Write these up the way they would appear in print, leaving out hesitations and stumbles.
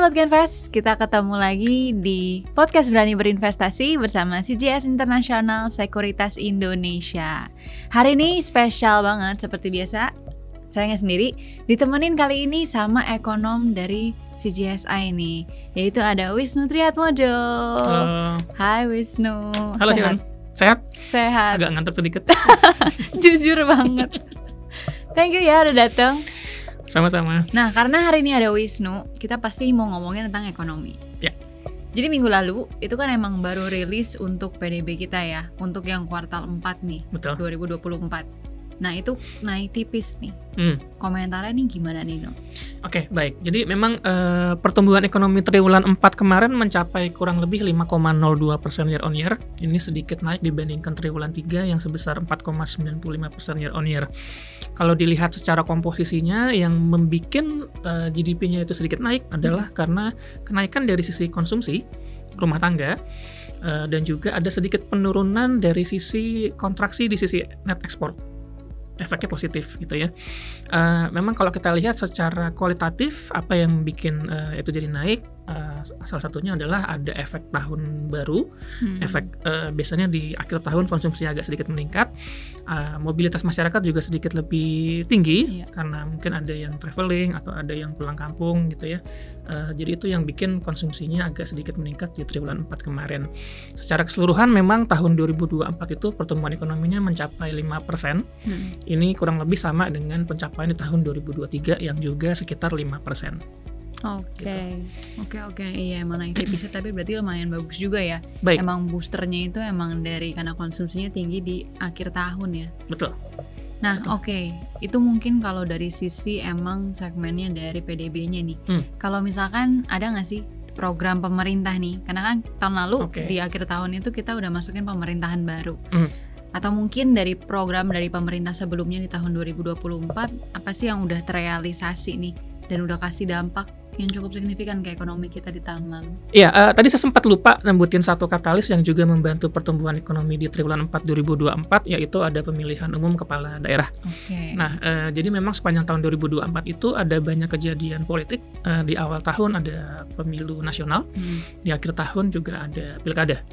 Sobat Genvest, kita ketemu lagi di podcast Berani Berinvestasi bersama CGS International Sekuritas Indonesia. Hari ini spesial banget seperti biasa, saya nggak sendiri, ditemenin kali ini sama ekonom dari CGSI nih, yaitu ada Wisnu Triatmojo. Halo. Hai Wisnu. Halo Sian. Sehat? Sehat. Agak ngantuk sedikit. Jujur banget. Thank you ya udah datang. Sama-sama. Nah, karena hari ini ada Wisnu, kita pasti mau ngomongin tentang ekonomi. Ya. Jadi minggu lalu, itu kan emang baru rilis untuk PDB kita ya, untuk yang kuartal 4 nih, Betul. 2024. Nah, itu naik tipis nih. Komentarnya nih gimana nih, No? Oke, baik. Jadi memang pertumbuhan ekonomi triwulan 4 kemarin mencapai kurang lebih 5,02% year on year. Ini sedikit naik dibandingkan triwulan 3 yang sebesar 4,95% year on year. Kalau dilihat secara komposisinya, yang membuat GDP-nya itu sedikit naik adalah karena kenaikan dari sisi konsumsi rumah tangga, dan juga ada sedikit penurunan dari sisi kontraksi di sisi net export. Efeknya positif gitu ya. Memang kalau kita lihat secara kualitatif apa yang bikin itu jadi naik, salah satunya adalah ada efek tahun baru. Efek biasanya di akhir tahun konsumsi agak sedikit meningkat, mobilitas masyarakat juga sedikit lebih tinggi karena mungkin ada yang traveling atau ada yang pulang kampung gitu ya. Jadi itu yang bikin konsumsinya agak sedikit meningkat di triwulan 4 kemarin. Secara keseluruhan memang tahun 2024 itu pertumbuhan ekonominya mencapai 5%. Ini kurang lebih sama dengan pencapaian di tahun 2023 yang juga sekitar 5%. Oke. Iya, emang naik tipis tapi berarti lumayan bagus juga ya. Baik. Emang boosternya itu emang dari karena konsumsinya tinggi di akhir tahun ya. Betul. Nah, oke. Itu mungkin kalau dari sisi emang segmennya dari PDB-nya nih. Kalau misalkan ada nggak sih program pemerintah nih? Karena kan tahun lalu di akhir tahun itu kita udah masukin pemerintahan baru. Atau mungkin dari program dari pemerintah sebelumnya di tahun 2024, apa sih yang udah terrealisasi nih dan udah kasih dampak yang cukup signifikan ke ekonomi kita di tahun lalu? Iya, tadi saya sempat lupa nembutin satu katalis yang juga membantu pertumbuhan ekonomi di triwulan 4 2024, yaitu ada pemilihan umum kepala daerah. Nah, jadi memang sepanjang tahun 2024 itu ada banyak kejadian politik. Di awal tahun ada pemilu nasional, di akhir tahun juga ada pilkada.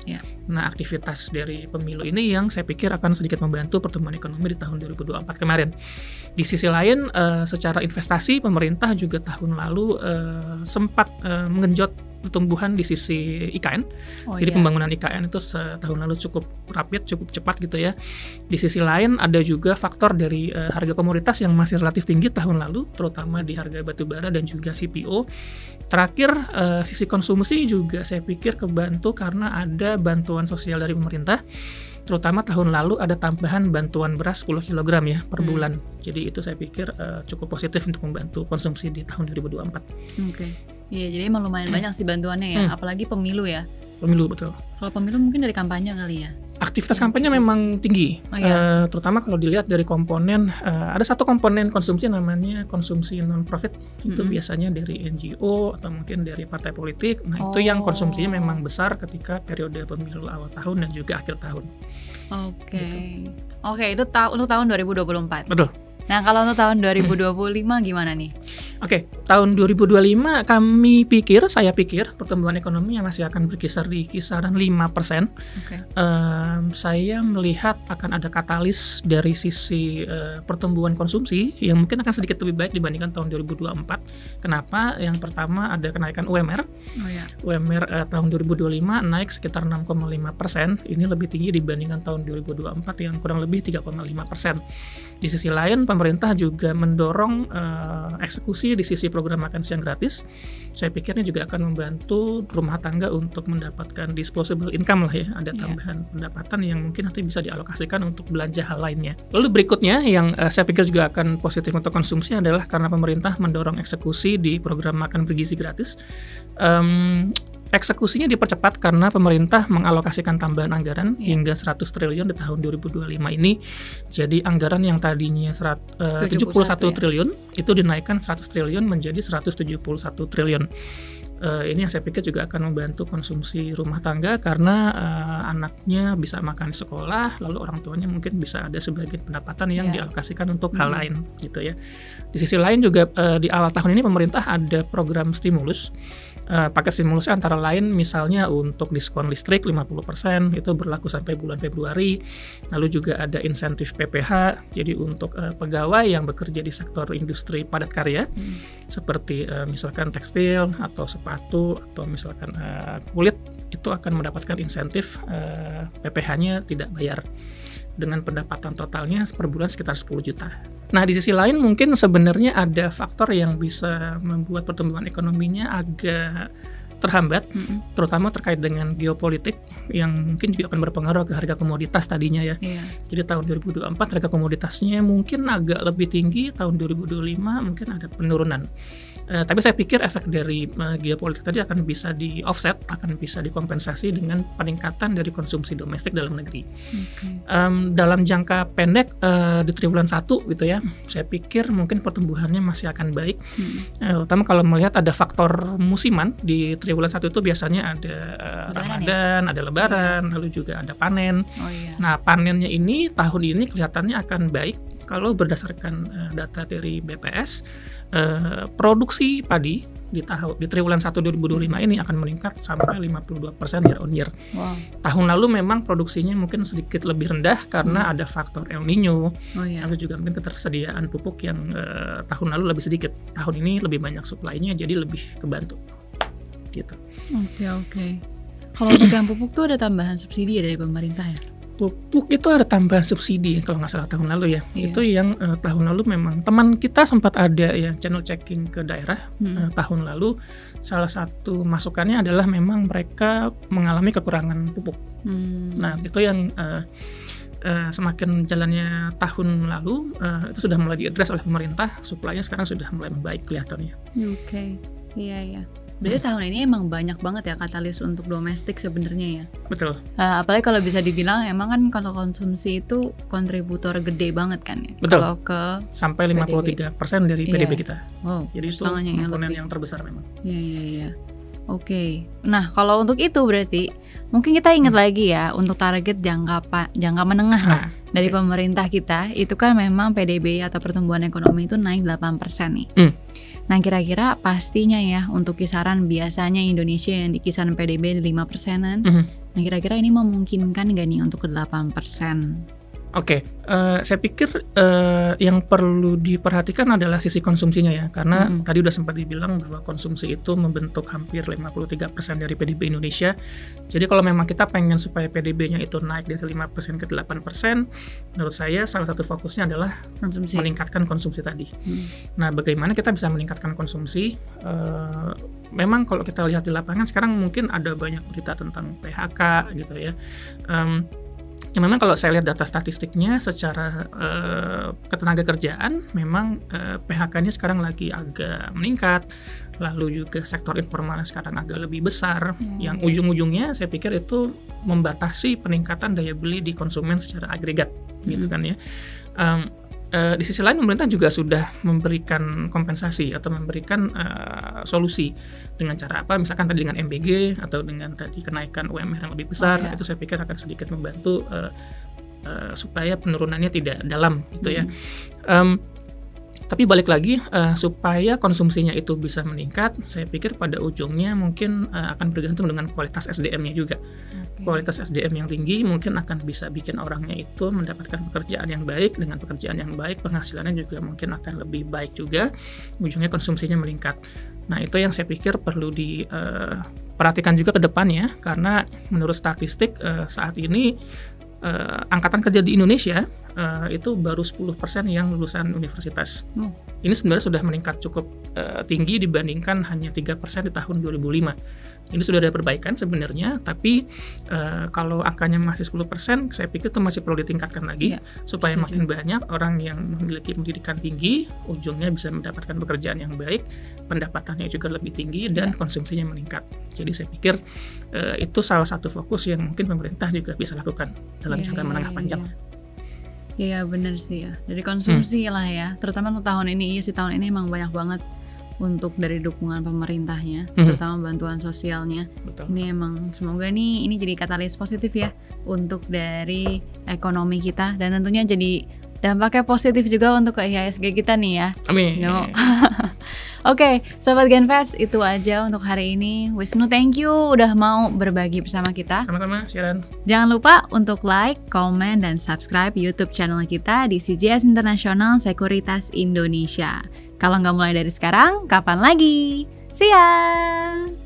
Nah, aktivitas dari pemilu ini yang saya pikir akan sedikit membantu pertumbuhan ekonomi di tahun 2024 kemarin. Di sisi lain, secara investasi pemerintah juga tahun lalu sempat mengenjot pertumbuhan di sisi IKN. Jadi pembangunan IKN itu setahun lalu cukup rapid, cukup cepat gitu ya. Di sisi lain ada juga faktor dari harga komoditas yang masih relatif tinggi tahun lalu, terutama di harga batubara dan juga CPO. Terakhir, sisi konsumsi juga saya pikir kebantu karena ada bantuan sosial dari pemerintah. Terutama tahun lalu ada tambahan bantuan beras 10 kg ya per bulan. Jadi itu saya pikir cukup positif untuk membantu konsumsi di tahun 2024. Iya, jadi emang lumayan banyak sih bantuannya ya, apalagi pemilu ya. Pemilu, betul. Kalau pemilu mungkin dari kampanye kali ya. Aktivitas kampanye memang tinggi, terutama kalau dilihat dari komponen, ada satu komponen konsumsi namanya konsumsi non-profit, itu biasanya dari NGO atau mungkin dari partai politik. Nah, itu yang konsumsinya memang besar ketika periode pemilu awal tahun dan juga akhir tahun. Oke, itu untuk tahun 2024. Betul. Nah, kalau untuk tahun 2025 gimana nih? Tahun 2025 saya pikir pertumbuhan ekonomi yang masih akan berkisar di kisaran 5%. Saya melihat akan ada katalis dari sisi pertumbuhan konsumsi yang mungkin akan sedikit lebih baik dibandingkan tahun 2024. Kenapa? Yang pertama ada kenaikan UMR. UMR tahun 2025 naik sekitar 6,5%. Ini lebih tinggi dibandingkan tahun 2024 yang kurang lebih 3,5%. Di sisi lain, pemerintah juga mendorong eksekusi di sisi program makan siang gratis. Saya pikir ini juga akan membantu rumah tangga untuk mendapatkan disposable income lah ya. Ada tambahan pendapatan yang mungkin nanti bisa dialokasikan untuk belanja hal lainnya. Lalu berikutnya yang saya pikir juga akan positif untuk konsumsi adalah karena pemerintah mendorong eksekusi di program makan bergizi gratis. Eksekusinya dipercepat karena pemerintah mengalokasikan tambahan anggaran hingga 100 triliun di tahun 2025 ini. Jadi anggaran yang tadinya 71 triliun itu dinaikkan 100 triliun menjadi 171 triliun. Ini yang saya pikir juga akan membantu konsumsi rumah tangga karena anaknya bisa makan di sekolah, lalu orang tuanya mungkin bisa ada sebagian pendapatan yang dialokasikan untuk hal lain gitu ya. Di sisi lain juga di awal tahun ini pemerintah ada program stimulus. Paket stimulusnya antara lain misalnya untuk diskon listrik 50%, itu berlaku sampai bulan Februari. Lalu juga ada insentif PPH, jadi untuk pegawai yang bekerja di sektor industri padat karya seperti misalkan tekstil atau sepatu atau misalkan kulit, itu akan mendapatkan insentif PPH-nya tidak bayar dengan pendapatan totalnya per bulan sekitar 10 juta. Nah, di sisi lain mungkin sebenarnya ada faktor yang bisa membuat pertumbuhan ekonominya agak terhambat, terutama terkait dengan geopolitik yang mungkin juga akan berpengaruh ke harga komoditas tadinya ya. Jadi tahun 2024 harga komoditasnya mungkin agak lebih tinggi, tahun 2025 mungkin ada penurunan. Tapi saya pikir efek dari geopolitik tadi akan bisa di-offset, akan bisa dikompensasi dengan peningkatan dari konsumsi domestik dalam negeri. Dalam jangka pendek di triwulan 1 gitu ya, saya pikir mungkin pertumbuhannya masih akan baik. Terutama kalau melihat ada faktor musiman di triwulan 1 itu biasanya ada Ramadan, ada Lebaran, lalu juga ada panen. Nah, panennya ini tahun ini kelihatannya akan baik kalau berdasarkan data dari BPS. Produksi padi di triwulan 1 2025 ini akan meningkat sampai 52% year on year. Tahun lalu memang produksinya mungkin sedikit lebih rendah karena ada faktor El Nino, lalu juga mungkin ketersediaan pupuk yang tahun lalu lebih sedikit. Tahun ini lebih banyak supply-nya, jadi lebih kebantu. Gitu. Oke. Kalau untuk yang pupuk tuh ada tambahan subsidi ya dari pemerintah ya? Pupuk itu ada tambahan subsidi kalau nggak salah tahun lalu ya. Itu yang tahun lalu memang teman kita sempat ada ya channel checking ke daerah tahun lalu. Salah satu masukannya adalah memang mereka mengalami kekurangan pupuk. Nah, itu yang semakin jalannya tahun lalu itu sudah mulai diadres oleh pemerintah, supply-nya sekarang sudah mulai membaik kelihatannya. Iya. Berarti tahun ini emang banyak banget ya katalis untuk domestik sebenarnya ya. Betul. Apalagi kalau bisa dibilang emang kan kalau konsumsi itu kontributor gede banget kan ya. Betul. Kalau ke sampai 53% dari PDB kita. Jadi itu komponen yang terbesar memang. Iya. Oke. Nah, kalau untuk itu berarti mungkin kita ingat lagi ya untuk target jangka menengah lah dari pemerintah kita itu kan memang PDB atau pertumbuhan ekonomi itu naik 8% nih. Nah, kira-kira pastinya ya untuk kisaran biasanya Indonesia yang di kisaran PDB 5%-an. Nah, kira-kira ini memungkinkan nggak nih untuk ke 8%? Oke, saya pikir yang perlu diperhatikan adalah sisi konsumsinya ya, karena tadi udah sempat dibilang bahwa konsumsi itu membentuk hampir 53% dari PDB Indonesia. Jadi kalau memang kita pengen supaya PDB-nya itu naik dari 5% ke 8%, menurut saya salah satu fokusnya adalah meningkatkan konsumsi tadi. Nah, bagaimana kita bisa meningkatkan konsumsi? Memang kalau kita lihat di lapangan sekarang mungkin ada banyak berita tentang PHK gitu ya. Ya memang kalau saya lihat data statistiknya secara ketenaga kerjaan memang PHK-nya sekarang lagi agak meningkat, lalu juga sektor informalnya sekarang agak lebih besar, yang ujung-ujungnya saya pikir itu membatasi peningkatan daya beli di konsumen secara agregat gitu kan ya. Di sisi lain pemerintah juga sudah memberikan kompensasi atau memberikan solusi dengan cara apa, misalkan tadi dengan MBG atau dengan tadi kenaikan UMR yang lebih besar. Itu saya pikir akan sedikit membantu supaya penurunannya tidak dalam gitu ya. Tapi balik lagi supaya konsumsinya itu bisa meningkat, saya pikir pada ujungnya mungkin akan bergantung dengan kualitas SDM-nya juga. Kualitas SDM yang tinggi mungkin akan bisa bikin orangnya itu mendapatkan pekerjaan yang baik, dengan pekerjaan yang baik penghasilannya juga mungkin akan lebih baik juga, ujungnya konsumsinya meningkat. Nah, itu yang saya pikir perlu diperhatikan juga ke depannya, karena menurut statistik saat ini angkatan kerja di Indonesia itu baru 10% yang lulusan universitas. Ini sebenarnya sudah meningkat cukup tinggi dibandingkan hanya 3% di tahun 2005. Ini sudah ada perbaikan sebenarnya, tapi kalau angkanya masih 10%, saya pikir itu masih perlu ditingkatkan lagi supaya makin banyak orang yang memiliki pendidikan tinggi, ujungnya bisa mendapatkan pekerjaan yang baik, pendapatannya juga lebih tinggi, dan konsumsinya meningkat. Jadi saya pikir itu salah satu fokus yang mungkin pemerintah juga bisa lakukan dalam jangka menengah panjang. Iya benar sih ya, dari konsumsi lah ya, terutama untuk tahun ini. Iya sih, tahun ini emang banyak banget untuk dari dukungan pemerintahnya, terutama bantuan sosialnya. Betul. Ini emang semoga nih ini jadi katalis positif ya untuk dari ekonomi kita, dan tentunya jadi dampaknya positif juga untuk ke IHSG kita nih ya. Amin. Oke, Sobat Genfest, itu aja untuk hari ini. Wisnu, thank you udah mau berbagi bersama kita. Sama-sama, Sharon. Jangan lupa untuk like, comment, dan subscribe YouTube channel kita di CGS International Sekuritas Indonesia. Kalau nggak mulai dari sekarang, kapan lagi? See ya!